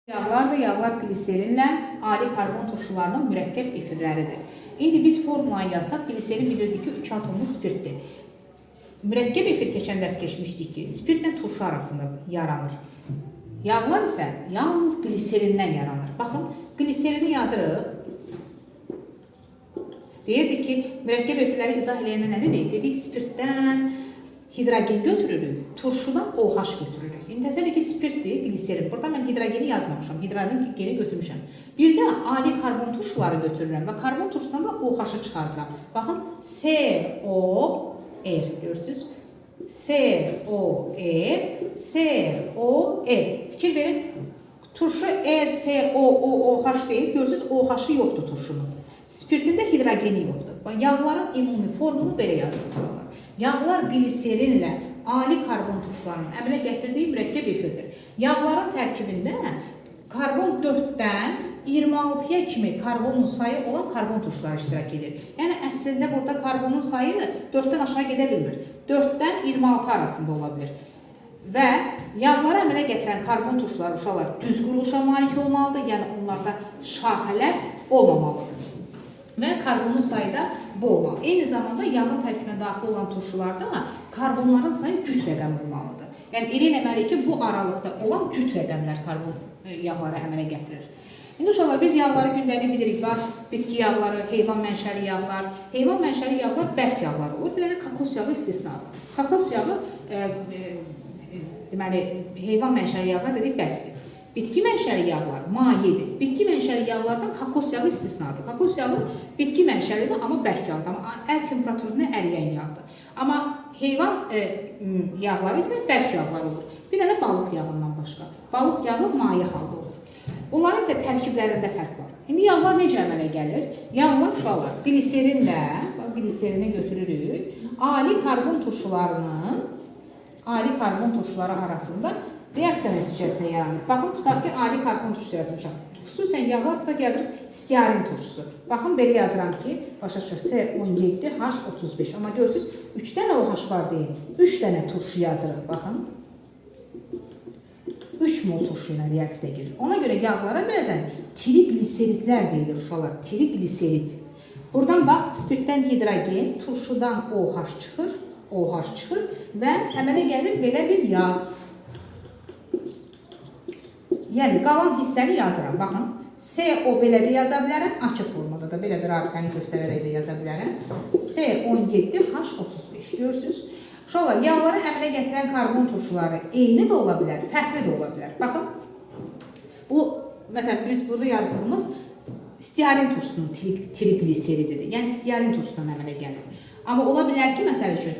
Yağlar da yağlar gliserinlə ali karbon turşularının mürəkkəb efirləridir. İndi biz formulaya yazsaq, gliserin bilirdik ki 3 atomlu spirtdir. Mürəkkəb efir keçən dərs keçmişdik ki, spirtlə turşu arasında yaranır. Yağlar isə yalnız gliserindən yaranır. Baxın, gliserini yazırıq. Deyirdik ki, mürəkkəb efirləri izah eləyəndə nə dedik? Dedik, spirtdən hidrogen götürürük, turşudan OH götürürük. İndi təsəvvür ki, spirtdir, gliserin. Burada mən hidrogeni yazmamışam, hidrogeni götürmüşəm. Bir də ali karbon turşuları götürürəm və karbon turşudan da OH-ı çıxardıram. Baxın, COR, görürsünüz? COR. Fikir verin, turşu eğer COOH deyil, görürsünüz, OH-ı yoxdur turşunun. Spirtində hidrogeni yoxdur. Yağların ümumi formulu belə yazılmış olur. Yağlar gliserinlə ali karbon turşularının əmələ gətirdiyi mürəkkəb efirdir. Yağların tərkibində karbon 4-dən 26-ya kimi karbonun sayı olan karbon turşuları iştirak edir. Yəni, əslində burada karbonun sayı 4-dən aşağı gedə bilmir. 4-dən 26 arasında ola bilir. Və yağları əmələ gətirən karbon turşuları uşaqlar düz quruluşa malik olmalıdır, yəni onlarda şaxələr olmamalıdır. Və karbonun sayı da bu olmalı. Eyni zamanda yağın tərkibinə daxil olan turşularda karbonların sayı cüt rəqəm olmalıdır. Yəni, elə eləməliyik ki, bu aralıqda olan cüt rəqəmlər karbon yağları əmələ gətirir. İndi uşaqlar, biz yağları gündəlik bilirik, var bitki yağları, heyvan mənşəli yağlar. Heyvan mənşəli yağlar bərk yağlar olur, bir də kakos yağı istisnadır. Kakos yağı, deməli, heyvan mənşəli yağlar dedik bərkdir. Bitki mənşəli yağlar mayedir. Bitki mənşəli yağlardan kakos yağı istisnadır. Kakos yağı bitki mənşəlidir, amma bərk yağdır. Amma əl temperaturunda əriyən yağdır. Amma heyvan yağları isə bərk yağlar olur. Bir dənə balıq yağından başqa. Balıq yağı maye halda olur. Onların isə tərkiblərində fərq var. İndi yağlar necə əmələ gəlir? Yağlar uşaqlar gliserinlə, gliserini götürürük, ali karbon turşuları arasında reaksiya nəticəsində yaranır. Baxın, tutaq ki, ali karbon turşusu yazmışam. Xüsusən yağlar tutaq yazırıq stiarin turşusu. Baxın, belə yazıram ki, başa çıxır, C17H35. Amma görürsünüz, 3 dənə OH var deyil, 3 dənə turşu yazırıq. Baxın, 3 mol turşu ilə reaksiya gedir. Ona görə yağlara bəzən trigliseritlər deyilir uşaqlar, trigliserit. Buradan bax, spirtdən hidrogen, turşudan OH çıxır və əmələ gəlir belə bir yağ. Yəni, qalan hissəni yazıram. Baxın, CO belə də yaza bilərəm, açıq formada da belə də rabitəni göstərərək də yaza bilərəm. C17H35. Görürsünüz? Uşaqlar, yağları əmələ gətirən karbon turşuları eyni də ola bilər, fərqli də ola bilər. Baxın, bu, məsələn, biz burada yazdığımız stiarin turşusunun trigliserididir. Yəni, stiarin turşusundan əmələ gəlir. Amma ola bilər ki, məsəl üçün,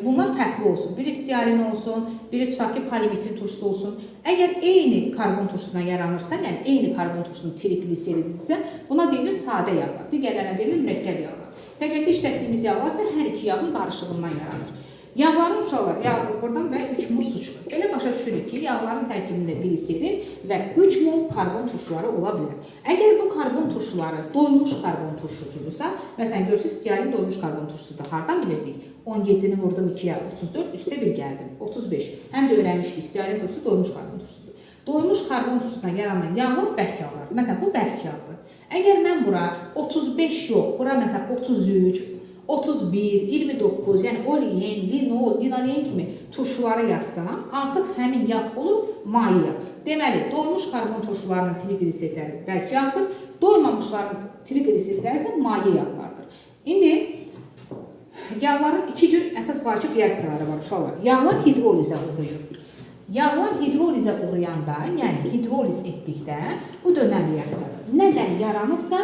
bunlar fərqli olsun. Biri stiarin olsun, biri tutaq ki, polimetrin turşusu olsun. Əgər eyni karbon turşusundan yaranırsa, yəni eyni karbon turşusunun trigliserididirsə, buna deyilir sadə yağlar. Digərlərinə deyilir mürəkkəb yağlar. Təbiətdə işlətdiyimiz yağlar isə hər iki yağın qarışığından yaranır. Yağların uşaqlar, buradan və 3 mol su çıxır. Belə başa düşürük ki, yağların tərkibində gliserin və 3 mol karbon turşuları ola bilər. Əgər bu karbon turşuları doymuş karbon turşusudursa, məsələn, görürsünüz, stiarin doymuş karbon turşusudur. Hardan bilirdik? 17-ni vurdum 2-yə, 34, üstə 1 gəldim, 35. Həm də öyrənmişdik, stiarin turşusu doymuş karbon turşusudur. Doymuş karbon turşusundan yaranan yağlar bərk yağlardır. Məsələn, bu bərk yağdır. Əgər mən bura 35 yox, bura məsələn 33, 31, 29, yəni olein, linol, linalen kimi turşuları yazsam, artıq həmin yağ olur maye yağ. Deməli, doymuş karbon turşularının trigliseritləri bərk yağdır, doymamışların trigliseritləri isə maye yağlardır. İndi yağların iki cür əsas vacib reaksiyaları var uşaqlar. Yağlar hidrolizə uğrayır. Yağlar hidrolizə uğrayanda, yəni hidroliz etdikdə bu dönəm reaksiyadır. Nədən yaranıbsa,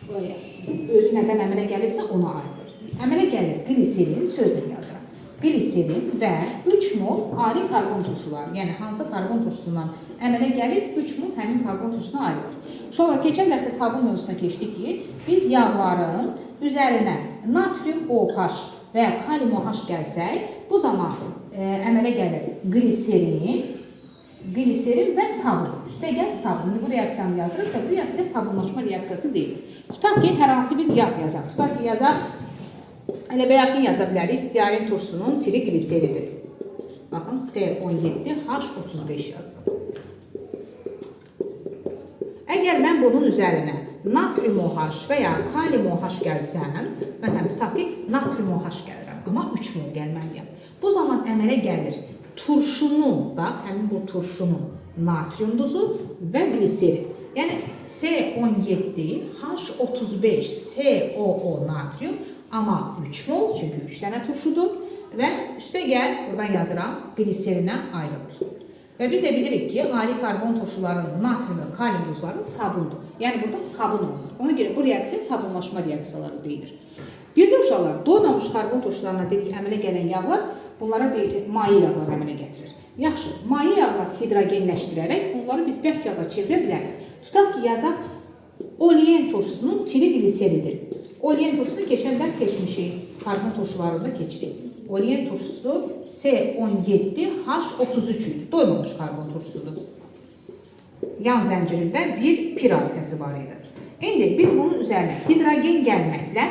özü nədən əmələ gəlibsə ona aiddir. Əmələ gəlir gliserin, sözlə yazıram. Gliserin və 3 mol ali karbon turşuları, yəni hansı karbon turşusundan əmələ gəlir, 3 mol həmin karbon turşusuna ayrılır. Şöyle, keçən dərsdə sabun mövzusuna keçdik ki, biz yağların üzərinə natrium OH və ya kalium OH gəlsək, bu zaman əmələ gəlir gliserin və sabun. Üstəgəl sabun. İndi bu reaksiyanı yazırıq və bu reaksiya sabunlaşma reaksiyası deyil. Tutaq ki, hər hansı bir yağ yazaq. Tutaq ki, yazaq, elə və yaxın yaza bilərik, stiarin turşusunun trigliseridir. Baxın, C17H35 yazdım. Əgər mən bunun üzərinə natrium OH və ya kalium OH gəlsəm, məsələn, tutaq ki, natrium OH gəlirəm, amma 3 mol gəlməliyəm. Bu zaman əmələ gəlir turşunun, bax, həmin bu turşunun natrium duzu və gliserin. Yəni C17, H35, COO natrium, amma 3 mol, çünki 3 dənə turşudur və üstə gəl, buradan yazıram, gliserinə ayrılır. Və biz də bilirik ki, ali karbon turşuların natrium və kalium duzları sabundur. Yəni burada sabun olunur. Ona görə bu reaksiya sabunlaşma reaksiyaları deyilir. Bir də uşaqlar, doymamış karbon turşularına dedik, əmələ gələn yağlar, bunlara deyilir, maye yağlar əmələ gətirir. Yaxşı, maye yağlar hidrogenləşdirərək onları biz bərk yağa çevirə bilərik. Tutaq ki, yazaq, olein turşusunun çili gliseridir. Olein turşusunu keçən dərs keçmişik, karbon turşularında keçdik. Olein turşusu C17H33 idi. Doymamış karbon turşusudur. Yan zəncirində bir pir adəsi var idi. İndi biz bunun üzərinə hidrogen gəlməklə,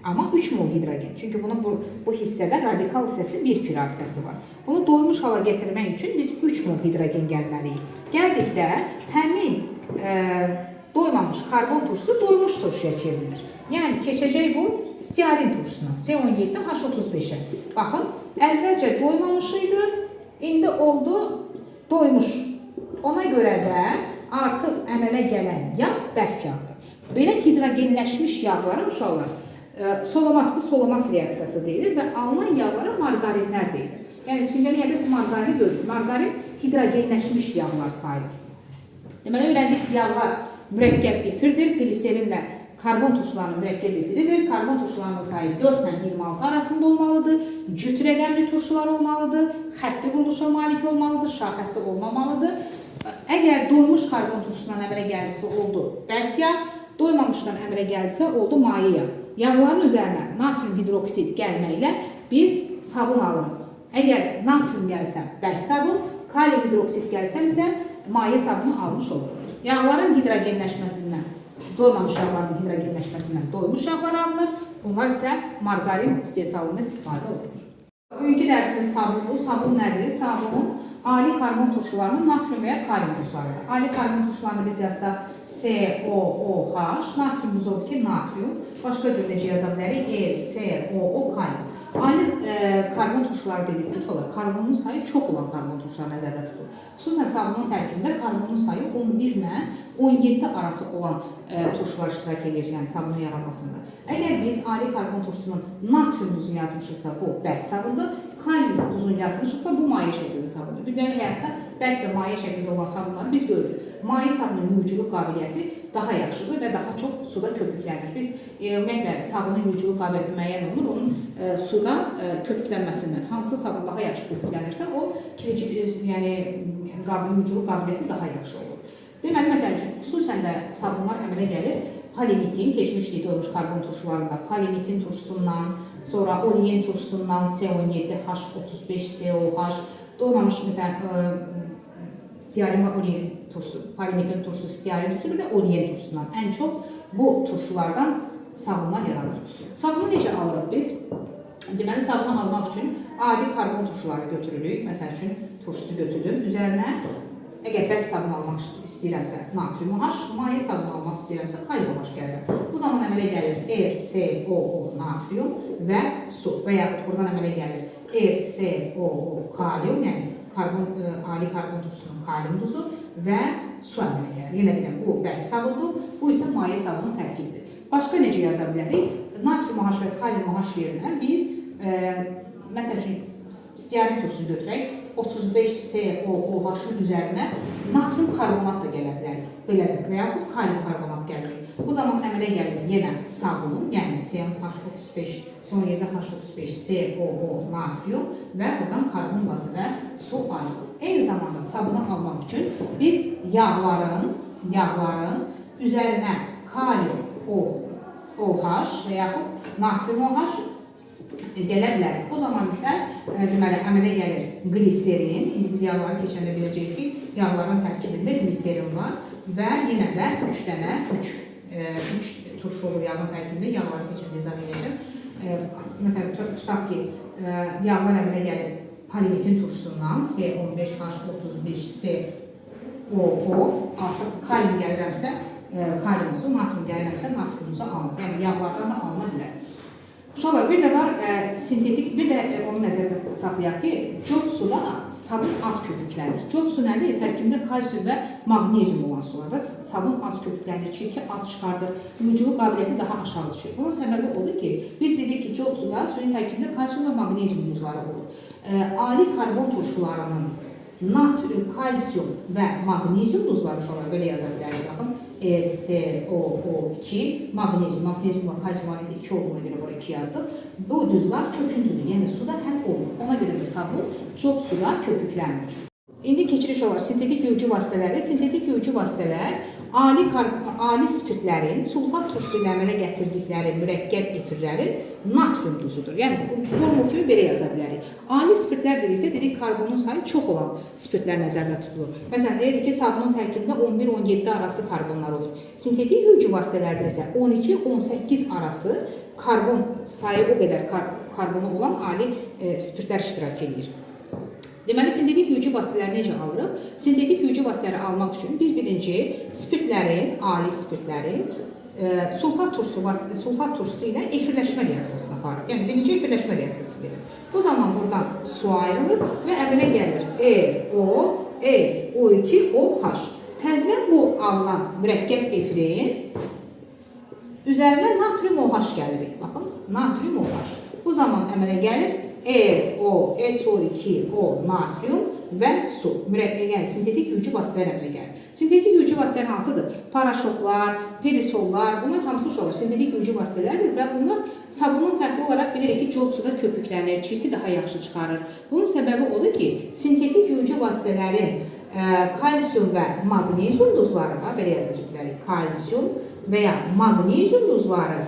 amma 3 mol hidrogen. Çünki bunun bu hissədə radikal hissəsində bir pir adəsi var. Bunu doymuş hala gətirmək üçün biz 3 mol hidrogen gəlməliyik. Gəldikdə həmin doymamış karbon turşusu doymuş turşuya çevrilir. Yəni keçəcək bu stearin turşusuna, C17H35-ə. Baxın, əvvəlcə doymamış idi, indi oldu doymuş. Ona görə də artıq əmələ gələn yağ bərk yağdır. Belə hidrogenləşmiş yağlara uşaqlar Solomaz reaksiyası deyilir və alınan yağlara margarinlər deyilir. Yəni gündəlik həyatda biz margarini görürük. Margarin hidrogenləşmiş yağlar sayılır. Deməli, öyrəndik ki, yağlar mürəkkəb efirdir, gliserinlə karbon turşularının mürəkkəb efiridir. Karbon turşularının sayı 4 ilə 26 arasında olmalıdır. Cüt rəqəmli turşular olmalıdır. Xətti quruluşa malik olmalıdır. Şaxəsi olmamalıdır. Əgər doymuş karbon turşusundan əmələ gəlirsə oldu bərk yağ, doymamışdan əmələ gəlirsə oldu maye yağ. Yağların üzərinə natrium hidroksid gəlməklə biz sabun alırıq. Əgər natrium gəlsə bərk sabun, kalium hidroksid gəlsə isə maye sabunu almış olur. Yağların hidrogenləşməsindən, doymamış yağların hidrogenləşməsindən doymuş yağlar alınır. Bunlar isə margarin istehsalında istifadə olunur. Bugünkü dərsimiz sabundur. Sabun nədir? Sabun ali karbon turşularının natrium və ya kalium duzlarıdır. Ali karbon turşularını biz yazsaq COOH, natrium duzu odur ki, natrium. Başqa cür necə yaza bilərik? COO kalium. Ali karbon turşuları dedikdən sonra karbonun sayı çox olan karbon turşuları nəzərdə tutulur. Xüsusən sabunun tərkibində karbonun sayı 11 ilə 17 arası olan turşular iştirak edir, yəni sabunun yaranmasında. Əgər biz ali karbon turşusunun natrium duzunu yazmışıqsa, bu bərk sabundur. Kalium duzunu yazmışıqsa, bu maye şəklində sabundur. Gündəlik həyatda bərk və maye şəklində olan sabunları biz görürük. Maye sabunun yuyuculuk qabiliyyəti daha yaxşıdır və daha çox suda köpüklənir. Biz ümumiyyətlə sabunun yuyuculuk qabiliyyəti müəyyən olur, onun suda köpüklənməsindən. Hansı sabun daha yaxşı köpüklənirsə, o yəni yuyuculuk qabiliyyəti daha yaxşı olur. Deməli, məsəl üçün, xüsusən də sabunlar əmələ gəlir. Polimitin, keçmişdik doymuş karbon turşularında, polimitin turşusundan, sonra olein turşusundan, C17H35COH, doymamış məsələn, stearin və olein turşusu, polimitin turşusu, stearin turşusu, bir də olein turşusundan. Ən çox bu turşulardan sabunlar yaranır. Sabunu necə alırıq biz? Deməli, sabunu almaq üçün adi karbon turşuları götürürük. Məsəl üçün, turşusu götürdüm. Üzərinə, əgər bərk sabun almaq istəyirəmsə, natrium OH, maye sabun almaq istəyirəmsə, kalium OH gəlir. Bu zaman əmələ gəlir RCOO natrium və su və yaxud buradan əmələ gəlir RCOO kalium, yəni ali karbon turşusunun kalium duzu və su əmələ gəlir. Yenə deyirəm, bu bərk sabundur, bu isə maye sabunun tərkibidir. Başqa necə yaza bilərik? Natrium OH və kalium OH yerinə biz, məsəl üçün, stearin turşusunu götürək, 35COOH-ın üzərinə natrium karbonat da gələ bilərik. Belədir və yaxud kalium karbonat gəlir. Bu zaman əmələ gəlir yenə sabunun, yəni C17H35COO natrium və buradan karbon qazı və su ayrılır. Eyni zamanda sabunu almaq üçün biz yağların üzərinə kalium OH və yaxud natrium OH gələ bilərik. O zaman isə deməli, əmələ gəlir gliserin. İndi biz yağları keçəndə biləcəyik ki, yağların tərkibində gliserin var və yenə də 3 dənə, 3 turşu olur yağın tərkibində, yağları keçəndə izah edəcəm. Məsələn, tutaq ki, yağlar əmələ gəlir polimitin turşusundan, C15H35 artıq kalium gəlirəmsə, kaliumuzu, natrium gəlirəmsə, natriumuzu alınır. Yəni yağlardan da alına bilər. Uşaqlar, bir də var sintetik, bir də onu nəzərdə saxlayaq ki, cod suda sabun az köpüklənir. Cod su nədir? Tərkibində kalsium və maqnezium olan sularda sabun az köpüklənir, çirki az çıxardır, yuyuculuq qabiliyyəti daha aşağı düşür. Bunun səbəbi odur ki, biz dedik ki, cod suda suyun tərkibində kalsium və maqnezium yuzları olur. Ali karbon turşularının natrium, kalsium və maqnezium duzları uşaqlar belə yaza bilərik. Baxın, RCOO2, maqnezium və kalsium valenti 2 olduğuna görə burada 2 yazdıq. Bu duzlar köküntüdür, yəni suda həll olunur. Ona görə də sabun cod suda köpüklənmir. İndi keçiriş olar sintetik yuyucu vasitələri. Sintetik yuyucu vasitələr ali spirtlərin sulfat turşusu ilə əmələ gətirdikləri mürəkkəb efirlərin natrium duzudur. Yəni, formul kimi belə yaza bilərik. Ali spirtlər dedikdə, dedik, karbonun sayı çox olan spirtlər nəzərdə tutulur. Məsələn, deyirik ki, sabunun tərkibində 11-17 arası karbonlar olur. Sintetik yuyucu vasitələrdə isə 12-18 arası karbon sayı o qədər karbonu olan ali spirtlər iştirak edir. Deməli, sintetik yuyucu vasitələri necə alırıq? Sintetik yuyucu vasitələri almaq üçün biz birinci spirtlərin, ali spirtlərin sulfat turşusu ilə efirləşmə reaksiyasına aparır. Yəni, birinci efirləşmə reaksiyası verir. Bu zaman buradan su ayrılır və əmələ gəlir EO-SO2OH. Təzdən bu alınan mürəkkəb efirin üzərinə natrium OH gəlirik. Baxın, natrium OH. Bu zaman əmələ gəlir EO-SO2O natrium və su. Yəni, sintetik yuyucu vasitələr əmələ gəlir. Sintetik yuyucu vasitələr hansıdır? Paraşoklar, perisollar, bunlar hamısı uşaqlar sintetik yuyucu vasitələrdir və bunlar sabunun fərqli olaraq bilirik ki, cod suda köpüklənir, çirki daha yaxşı çıxarır. Bunun səbəbi odur ki, sintetik yuyucu vasitələrin kalsium və maqnezium duzları var, belə yazacaqlar, kalsium və ya maqnezium duzları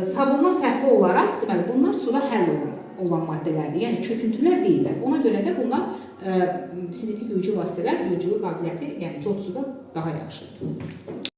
sabundan fərqli olaraq, deməli, bunlar suda həll olan maddələrdir, yəni çöküntülər deyirlər. Ona görə də bunlar sintetik yuyucu vasitələr, yuyuculuq qabiliyyəti, yəni cod suda daha yaxşıdır.